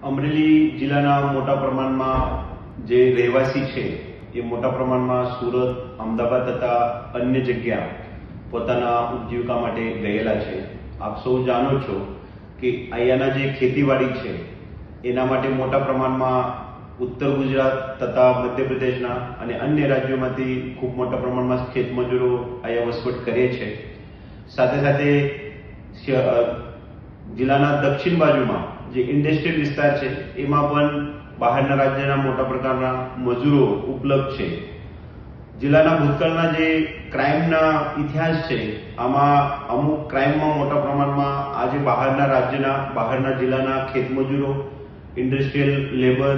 અમરેલી જિલ્લાના મોટા પ્રમાણમાં જે રહેવાસી છે એ મોટા પ્રમાણમાં સુરત, અમદાવાદ તથા અન્ય જગ્યા પોતાના ઉપજીવિકા માટે ગયેલા છે. આપ સૌ જાણો છો કે અહીંયાના જે ખેતીવાડી છે એના માટે મોટા પ્રમાણમાં ઉત્તર ગુજરાત તથા મધ્યપ્રદેશના અને અન્ય રાજ્યોમાંથી ખૂબ મોટા પ્રમાણમાં ખેતમજૂરો અહીંયા વસવટ કરે છે. સાથે સાથે જિલ્લાના દક્ષિણ બાજુમાં જે ઇન્ડસ્ટ્રીયલ વિસ્તાર છે એમાં પણ બહારના રાજ્યના મોટા પ્રકારના મજૂરો ઉપલબ્ધ છે. જિલ્લાના ભૂતકાળના જે ક્રાઇમના ઇતિહાસ છે આમાં અમુક ક્રાઇમમાં મોટા પ્રમાણમાં આજે બહારના રાજ્યના બહારના જિલ્લાના ખેતમજૂરો, ઇન્ડસ્ટ્રીયલ લેબર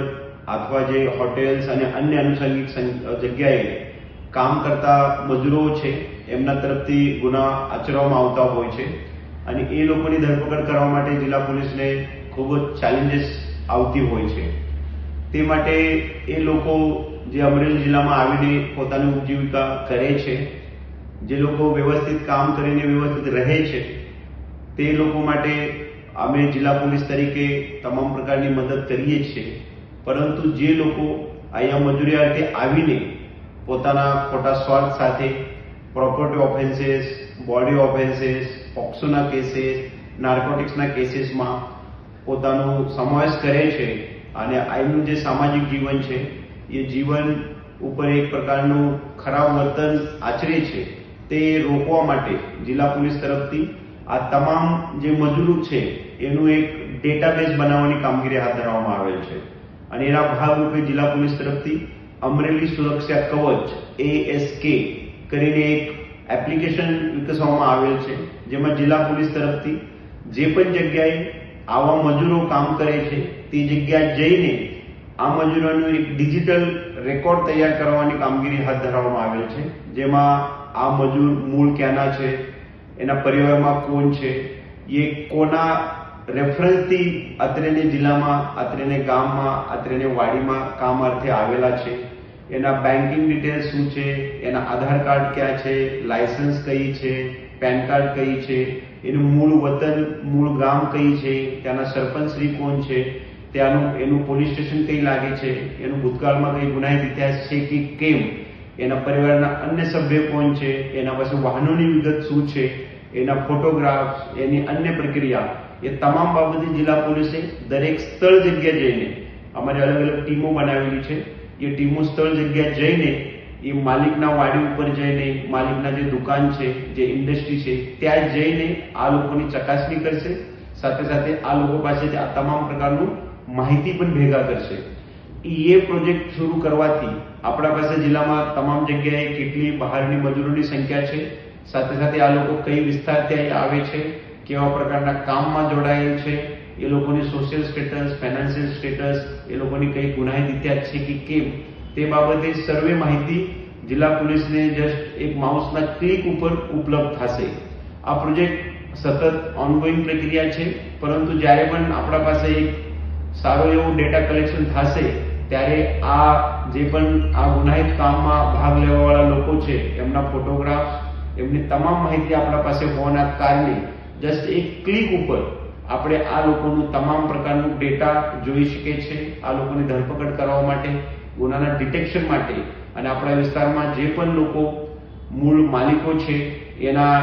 અથવા જે હોટેલ્સ અને અન્ય આનુષંગિક જગ્યાએ કામ કરતા મજૂરો છે એમના તરફથી ગુના આચરવામાં આવતા હોય છે અને એ લોકોની ધરપકડ કરવા માટે જિલ્લા પોલીસને ખૂબ જ ચેલેન્જીસ આવતી હોય છે. તે માટે એ લોકો જે અમરેલી જિલ્લામાં આવીને પોતાની ઉપજીવિકા કરે છે, જે લોકો વ્યવસ્થિત કામ કરીને વ્યવસ્થિત રહે છે, તે લોકો માટે અમે જિલ્લા પોલીસ તરીકે તમામ પ્રકારની મદદ કરીએ છીએ. પરંતુ જે લોકો અહીંયા મજૂરી અર્થે આવીને પોતાના ખોટા સ્વાર્થ સાથે પ્રોપર્ટી ઓફેન્સીસ, બોડી ઓફેન્સીસ, પોક્સોના કેસીસ, નાર્કોટિક્સના કેસીસમાં પોતાનો સમાવેશ કરે છે અને અહીંનું જે સામાજિક જીવન છે એ જીવન ઉપર એક પ્રકારનું ખરાબ વર્તન આચરે છે, તે રોકવા માટે જિલ્લા પોલીસ તરફથી આ તમામ જે મજૂરો છે એનું એક ડેટાબેઝ બનાવવાની કામગીરી હાથ ધરવામાં આવેલ છે અને એના ભાગરૂપે જિલ્લા પોલીસ તરફથી અમરેલી સુરક્ષા કવચ ASK કરીને એક એપ્લિકેશન વિકસાવવામાં આવેલ છે, જેમાં જિલ્લા પોલીસ તરફથી જે પણ જગ્યાએ આવા મજૂરો કામ કરે છે તે જગ્યા જઈને આ મજૂરોનું એક ડિજિટલ રેકોર્ડ તૈયાર કરવાની કામગીરી હાથ ધરવામાં આવેલ છે, જેમાં આ મજૂર મૂળ ક્યાંના છે, એના પરિવારમાં કોણ છે, એ કોના રેફરન્સથી અત્રેને જિલ્લામાં, અત્રેને ગામમાં, અત્રેને વાડીમાં કામ અર્થે આવેલા છે, એના બેન્કિંગ ડિટેલ્સ શું છે, એના આધાર કાર્ડ ક્યાં છે, લાયસન્સ કઈ છે, પેન કાર્ડ કઈ છે, એનું મૂળ વતન, મૂળ ગામ કઈ છે, ત્યાંના સરપંચ શ્રી કોણ છે, ત્યાંનું એનું પોલીસ સ્ટેશન કઈ લાગે છે, એનું ભૂતકાળમાં કઈ ગુનાહિત ઇતિહાસ છે કે કેમ, એના પરિવારના અન્ય સભ્ય કોણ છે, એના પાસે વાહનોની વિગત શું છે, એના ફોટોગ્રાફ્સ, એની અન્ય પ્રક્રિયા, એ તમામ બાબતે જિલ્લા પોલીસે દરેક સ્થળ જગ્યા જઈને અમારી અલગ અલગ ટીમો બનાવેલી છે. એ ટીમો સ્થળ જગ્યા જઈને એ માલિકના વાડી ઉપર જઈને, માલિકના જે દુકાન છે, જે ઇન્ડસ્ટ્રી છે ત્યાં જઈને આ લોકોની ચકાસણી કરશે. સાથે સાથે આ લોકો પાસેથી આ તમામ પ્રકારનું માહિતી પણ ભેગા કરશે. એ પ્રોજેક્ટ શરૂ કરવાથી આપણા પાસે જિલ્લામાં તમામ જગ્યાએ કેટલી બહારની મજૂરોની સંખ્યા છે, સાથે સાથે આ લોકો કઈ વિસ્તારથી આવે છે, કેવા પ્રકારના કામમાં જોડાયેલ છે, એ લોકોની સોશિયલ સ્ટેટસ, ફાઇનાન્શિયલ સ્ટેટસ, એ લોકોની કઈ ગુનાહિત ઇતિહાસ છે કે કેમ, તે બાબતે સર્વે માહિતી જિલ્લા પોલીસને જસ્ટ એક માઉસના ક્લિક ઉપર ઉપલબ્ધ થશે. આ પ્રોજેક્ટ સતત ઓનગોઈંગ પ્રક્રિયા છે, પરંતુ જ્યારે પણ આપણા પાસે એક સારો એવું ડેટા કલેક્શન થશે ત્યારે આ જે પણ આ ગુનાહિત કામમાં ભાગ લેવાવાળા લોકો છે એમના ફોટોગ્રાફ્સ, એમની તમામ માહિતી આપણા પાસે હોવાના કારણે જસ્ટ એક ક્લિક ઉપર આપણે આ લોકોનું તમામ પ્રકારનું ડેટા જોઈ શકીએ છીએ. આ લોકોની ધરપકડ કરવા માટે, ગુનાના ડિટેક્શન માટે અને આપણા વિસ્તારમાં જે પણ લોકો મૂળ માલિકો છે, એના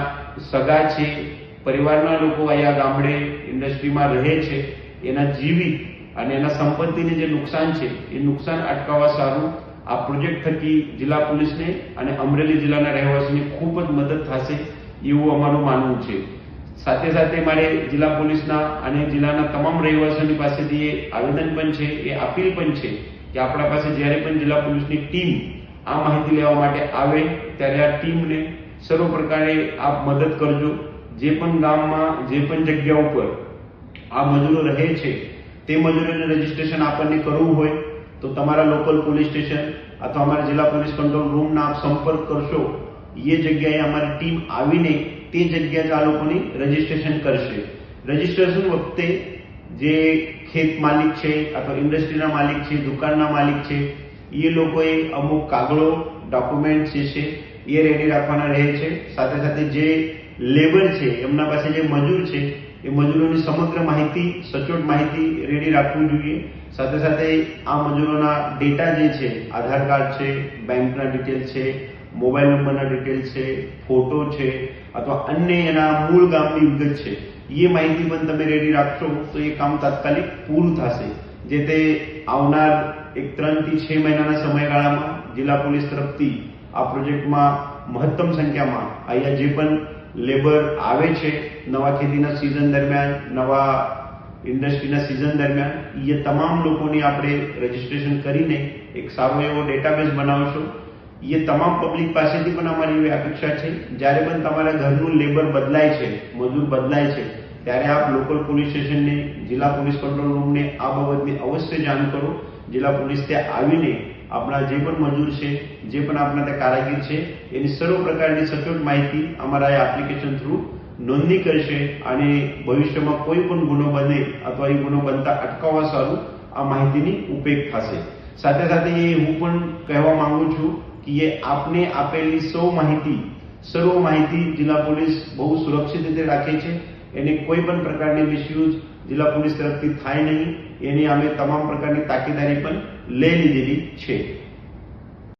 સગા છે, પરિવારના લોકો અહીંયા ગામડે ઇન્ડસ્ટ્રીમાં રહે છે, એના જીવિત અને એના સંપત્તિને જે નુકસાન છે એ નુકસાન અટકાવવા સારું આ પ્રોજેક્ટ થકી જિલ્લા પોલીસને અને અમરેલી જિલ્લાના રહેવાસીને ખૂબ જ મદદ થશે એવું અમારું માનવું છે. સાથે સાથે મારે જિલ્લા પોલીસના અને જિલ્લાના તમામ રહેવાસીઓની પાસેથી એ આવેદન પણ છે, એ અપીલ પણ છે કે આપણા પાસે જ્યારે પણ જિલ્લા પોલીસની ટીમ આ માહિતી લેવા માટે આવે ત્યારે આ ટીમને સર્વ પ્રકારે આપ મદદ કરજો. જે પણ ગામમાં, જે પણ જગ્યા ઉપર આ મજૂરો રહે છે તે મજૂરોને રજીસ્ટ્રેશન આપણને કરવું હોય તો તમારા લોકલ પોલીસ સ્ટેશન અથવા અમારા જિલ્લા પોલીસ કંટ્રોલ રૂમના આપ સંપર્ક કરશો. એ જગ્યાએ અમારી ટીમ આવીને તે જગ્યાએ આ લોકોની રજીસ્ટ્રેશન કરશે. રજીસ્ટ્રેશન વખતે જે ખેત માલિક છે અથવા ઇન્ડસ્ટ્રીના માલિક છે, દુકાનના માલિક છે, એ લોકોએ અમુક કાગળો, ડોક્યુમેન્ટ જે છે એ રેડી રાખવાના રહે છે. સાથે સાથે જે લેબર છે, એમના પાસે જે મજૂર છે એ મજૂરોની સમગ્ર માહિતી, સચોટ માહિતી રેડી રાખવું જોઈએ. સાથે સાથે આ મજૂરોના ડેટા જે છે, આધાર કાર્ડ છે, બેંકના ડિટેલ છે, મોબાઈલ નંબરના ડિટેલ છે, ફોટો છે અથવા અન્ય એના મૂળ ગામની વિગત છે, એ માહિતી પણ તમે રેડી રાખશો તો એ કામ તાત્કાલિક પૂરું થશે. જે તે આવનાર 3 થી 6 મહિનાના સમયગાળામાં જિલ્લા પોલીસ તરફથી આ પ્રોજેક્ટમાં મહત્તમ સંખ્યામાં અહીંયા જે પણ લેબર આવે છે નવા ખેતીના સિઝન દરમિયાન, નવા ઇન્ડસ્ટ્રીના સિઝન દરમિયાન, એ તમામ લોકોની આપણે રજીસ્ટ્રેશન કરીને એક સારો એવો ડેટાબેઝ બનાવશો. એ તમામ પબ્લિક પાસેથી પણ અમારી એવી અપેક્ષા છે, જ્યારે પણ તમારા ઘરનું લેબર બદલાય છે, મજૂર બદલાય છે, ત્યારે આપ લોકલ પોલીસ સ્ટેશનને, જિલ્લા પોલીસ કંટ્રોલ રૂમને આ બાબતની અવશ્ય જાણ કરો. જિલ્લા પોલીસ ત્યાં આવીને આપણા જે પણ મજૂર છે, જે પણ આપણા ત્યાં કારાગીર છે, એની સર્વ પ્રકારની સચોટ માહિતી અમારા આ એપ્લિકેશન થ્રુ નોંધણી કરશે અને ભવિષ્યમાં કોઈ પણ ગુનો બને અથવા એ ગુનો બનતા અટકાવવા સારું આ માહિતીની ઉપયોગ થશે. સાથે સાથે હું પણ કહેવા માંગુ છું કે એ આપને આપેલી સર્વ માહિતી જિલ્લા પોલીસ બહુ સુરક્ષિત રીતે રાખે છે. એને કોઈ પણ પ્રકારની મિસયુઝ જિલ્લા પોલીસ તરફથી થાય નહીં, એની અમે તમામ પ્રકારની તાકીદારી પણ લઈ લીધેલી છે.